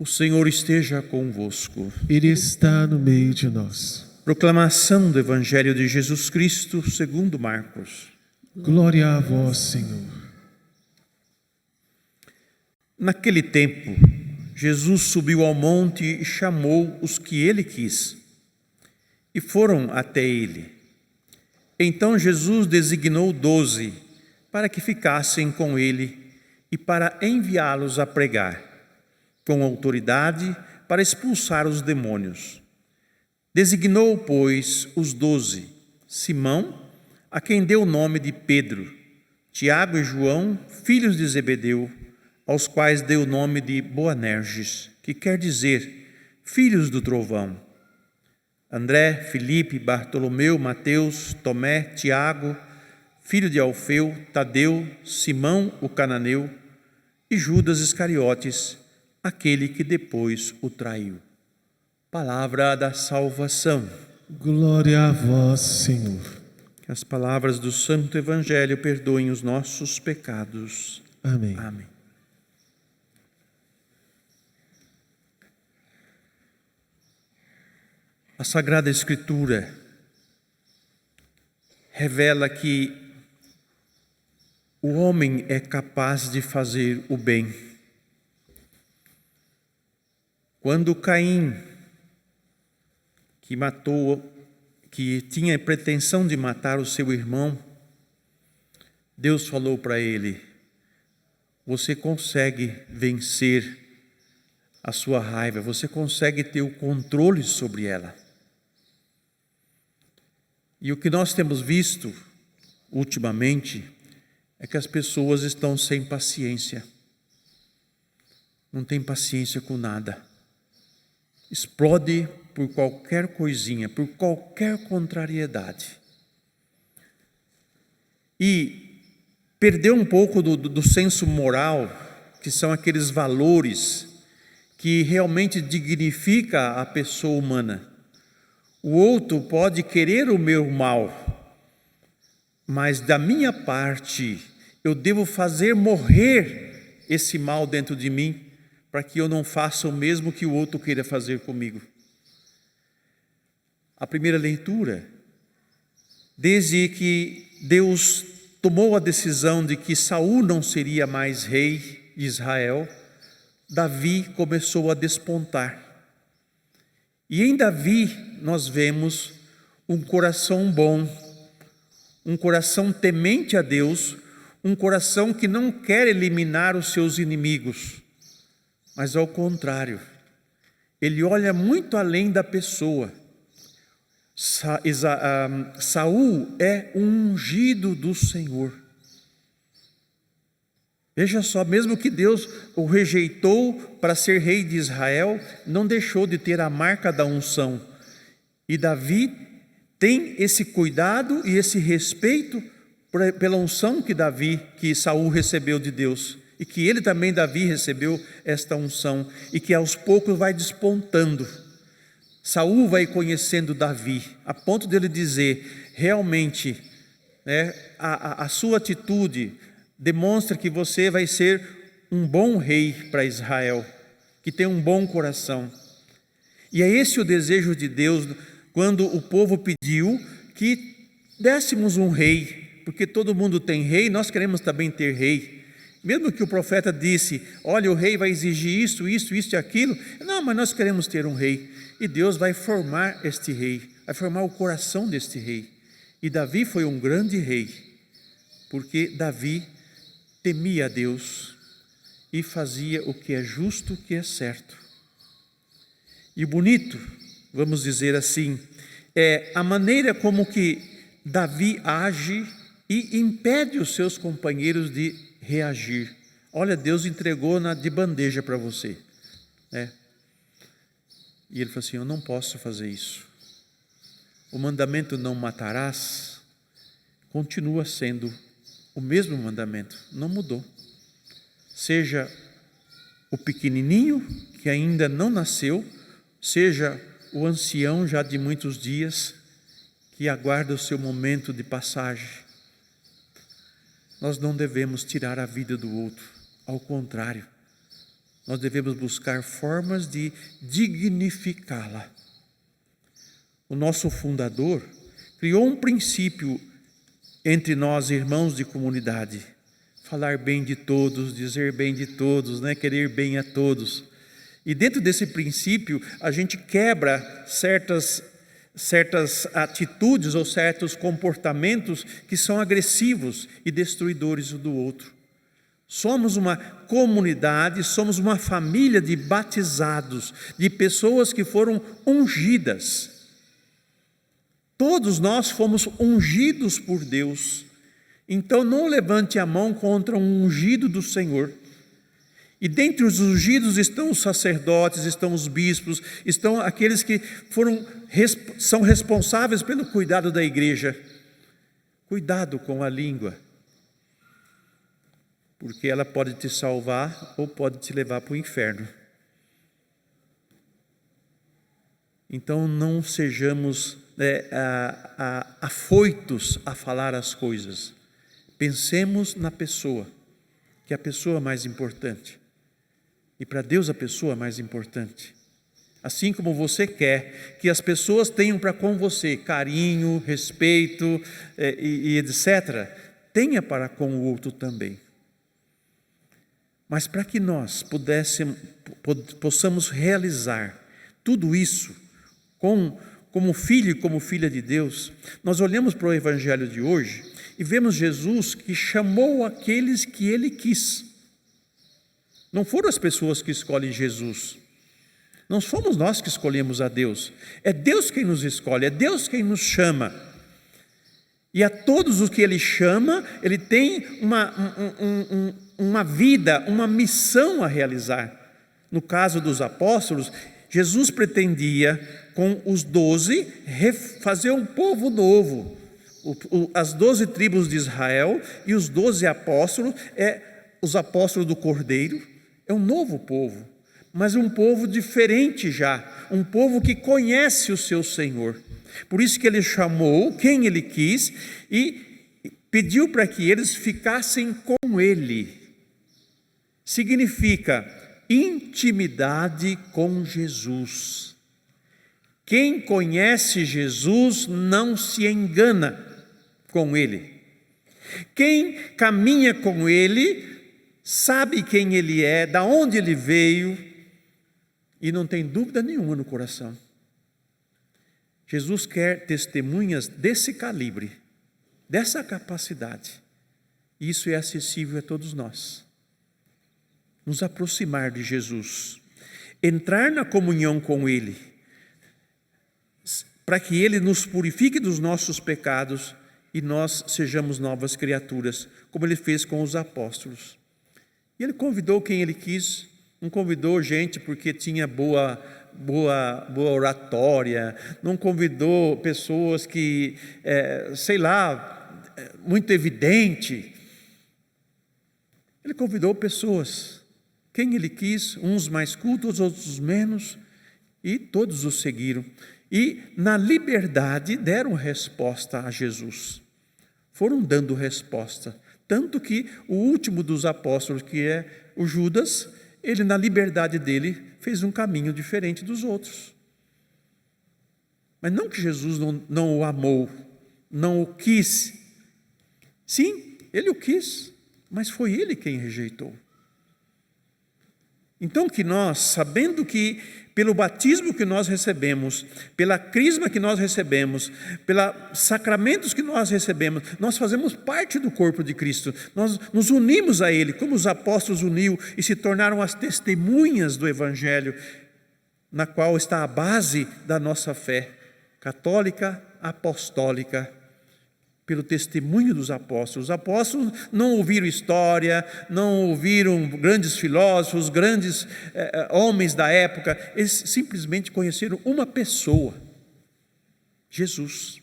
O Senhor esteja convosco. Ele está no meio de nós. Proclamação do Evangelho de Jesus Cristo segundo Marcos. Glória a vós, Senhor. Naquele tempo, Jesus subiu ao monte e chamou os que ele quis, e foram até ele. Então Jesus designou 12 para que ficassem com ele e para enviá-los a pregar, com autoridade para expulsar os demônios. Designou, pois, os 12, Simão, a quem deu o nome de Pedro, Tiago e João, filhos de Zebedeu, aos quais deu o nome de Boanerges, que quer dizer, filhos do trovão, André, Filipe, Bartolomeu, Mateus, Tomé, Tiago, filho de Alfeu, Tadeu, Simão, o cananeu, e Judas Iscariotes, aquele que depois o traiu. Palavra da salvação. Glória a vós, Senhor. Que as palavras do Santo Evangelho perdoem os nossos pecados. Amém. Amém. A Sagrada Escritura revela que o homem é capaz de fazer o bem. Quando Caim, que tinha pretensão de matar o seu irmão, Deus falou para ele: você consegue vencer a sua raiva, você consegue ter o controle sobre ela. E o que nós temos visto ultimamente é que as pessoas estão sem paciência. Não tem paciência com nada. Explode por qualquer coisinha, por qualquer contrariedade. E perdeu um pouco do senso moral, que são aqueles valores que realmente dignifica a pessoa humana. O outro pode querer o meu mal, mas da minha parte eu devo fazer morrer esse mal dentro de mim, para que eu não faça o mesmo que o outro queira fazer comigo. A primeira leitura, desde que Deus tomou a decisão de que Saul não seria mais rei de Israel, Davi começou a despontar. E em Davi nós vemos um coração bom, um coração temente a Deus, um coração que não quer eliminar os seus inimigos, mas ao contrário, ele olha muito além da pessoa. Saul é um ungido do Senhor. Veja só, mesmo que Deus o rejeitou para ser rei de Israel, não deixou de ter a marca da unção. E Davi tem esse cuidado e esse respeito pela unção que Saul recebeu de Deus. E que ele também, Davi, recebeu esta unção, e que aos poucos vai despontando. Saul vai conhecendo Davi, a ponto dele dizer, realmente, a sua atitude demonstra que você vai ser um bom rei para Israel, que tem um bom coração. E é esse o desejo de Deus, quando o povo pediu que dessemos um rei, porque todo mundo tem rei, nós queremos também ter rei. Mesmo que o profeta disse, olha, o rei vai exigir isso e aquilo. Não, mas nós queremos ter um rei. E Deus vai formar este rei, vai formar o coração deste rei. E Davi foi um grande rei, porque Davi temia a Deus e fazia o que é justo, o que é certo. E o bonito, vamos dizer assim, é a maneira como que Davi age e impede os seus companheiros de reagir. Olha, Deus entregou de bandeja para você, E ele falou assim, eu não posso fazer isso. O mandamento não matarás continua sendo o mesmo mandamento, não mudou. Seja o pequenininho que ainda não nasceu, seja o ancião já de muitos dias, que aguarda o seu momento de passagem. Nós não devemos tirar a vida do outro, ao contrário, nós devemos buscar formas de dignificá-la. O nosso fundador criou um princípio entre nós, irmãos de comunidade: falar bem de todos, dizer bem de todos, querer bem a todos. E dentro desse princípio, a gente quebra certas atitudes ou certos comportamentos que são agressivos e destruidores um do outro. Somos uma comunidade, somos uma família de batizados, de pessoas que foram ungidas. Todos nós fomos ungidos por Deus. Então não levante a mão contra um ungido do Senhor. E dentre os ungidos estão os sacerdotes, estão os bispos, estão aqueles que são responsáveis pelo cuidado da igreja. Cuidado com a língua, porque ela pode te salvar ou pode te levar para o inferno. Então não sejamos afoitos a falar as coisas. Pensemos na pessoa, que é a pessoa mais importante. E para Deus a pessoa mais importante. Assim como você quer que as pessoas tenham para com você carinho, respeito e etc., tenha para com o outro também. Mas para que nós possamos realizar tudo isso como filho e como filha de Deus, nós olhamos para o Evangelho de hoje e vemos Jesus que chamou aqueles que Ele quis. Não foram as pessoas que escolhem Jesus. Não somos nós que escolhemos a Deus. É Deus quem nos escolhe, é Deus quem nos chama. E a todos os que Ele chama, Ele tem uma vida, uma missão a realizar. No caso dos apóstolos, Jesus pretendia, com os 12, fazer um povo novo. As 12 tribos de Israel e os 12 apóstolos, os apóstolos do Cordeiro, é um novo povo, mas um povo diferente já, um povo que conhece o seu Senhor. Por isso que Ele chamou quem Ele quis e pediu para que eles ficassem com Ele. Significa intimidade com Jesus. Quem conhece Jesus não se engana com Ele. Quem caminha com Ele sabe quem Ele é, da onde Ele veio e não tem dúvida nenhuma no coração. Jesus quer testemunhas desse calibre, dessa capacidade. E isso é acessível a todos nós. Nos aproximar de Jesus, entrar na comunhão com Ele, para que Ele nos purifique dos nossos pecados e nós sejamos novas criaturas, como Ele fez com os apóstolos. E Ele convidou quem Ele quis, não convidou gente porque tinha boa oratória, não convidou pessoas que, muito evidente. Ele convidou pessoas, quem Ele quis, uns mais cultos, outros menos, e todos o seguiram. E na liberdade deram resposta a Jesus, foram dando resposta. Tanto que o último dos apóstolos, que é o Judas, ele na liberdade dele fez um caminho diferente dos outros. Mas não que Jesus não o amou, não o quis. Sim, Ele o quis, mas foi Ele quem rejeitou. Então que nós, sabendo que pelo batismo que nós recebemos, pela crisma que nós recebemos, pelos sacramentos que nós recebemos, nós fazemos parte do corpo de Cristo, nós nos unimos a Ele, como os apóstolos uniu e se tornaram as testemunhas do Evangelho, na qual está a base da nossa fé, católica, apostólica, pelo testemunho dos apóstolos. Os apóstolos não ouviram história, não ouviram grandes filósofos, grandes homens da época, eles simplesmente conheceram uma pessoa, Jesus.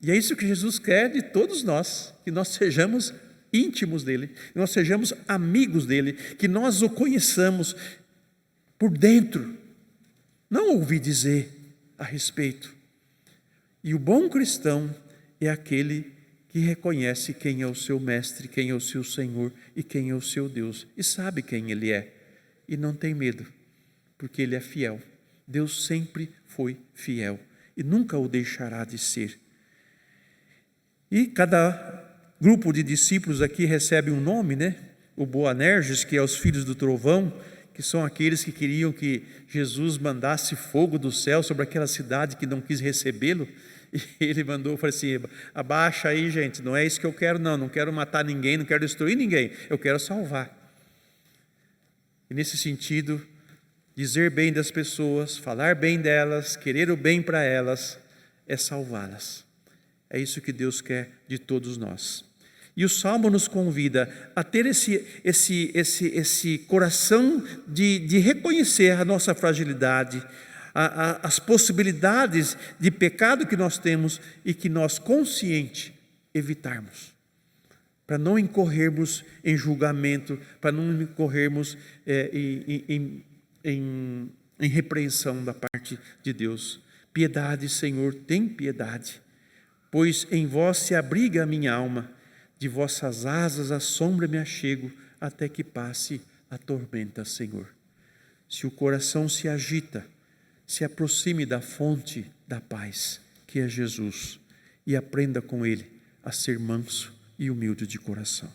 E é isso que Jesus quer de todos nós, que nós sejamos íntimos dele, que nós sejamos amigos dele, que nós o conheçamos por dentro, não ouvir dizer a respeito. E o bom cristão é aquele que reconhece quem é o seu mestre, quem é o seu Senhor e quem é o seu Deus, e sabe quem Ele é. e não tem medo, porque Ele é fiel. Deus sempre foi fiel e nunca o deixará de ser. E cada grupo de discípulos aqui recebe um nome, né? O Boanerges, que é os filhos do trovão, que são aqueles que queriam que Jesus mandasse fogo do céu sobre aquela cidade que não quis recebê-lo. E ele mandou, falou assim: abaixa aí, gente, não é isso que eu quero, não quero matar ninguém, não quero destruir ninguém, eu quero salvar. E nesse sentido, dizer bem das pessoas, falar bem delas, querer o bem para elas, é salvá-las. É isso que Deus quer de todos nós. E o Salmo nos convida a ter esse coração de reconhecer a nossa fragilidade, as possibilidades de pecado que nós temos e que nós, consciente, evitarmos, para não incorrermos em julgamento, para não incorrermos em repreensão da parte de Deus. Piedade, Senhor, tem piedade, pois em vós se abriga a minha alma, de vossas asas à sombra me achego, até que passe a tormenta, Senhor. Se o coração se agita, se aproxime da fonte da paz, que é Jesus, e aprenda com Ele a ser manso e humilde de coração.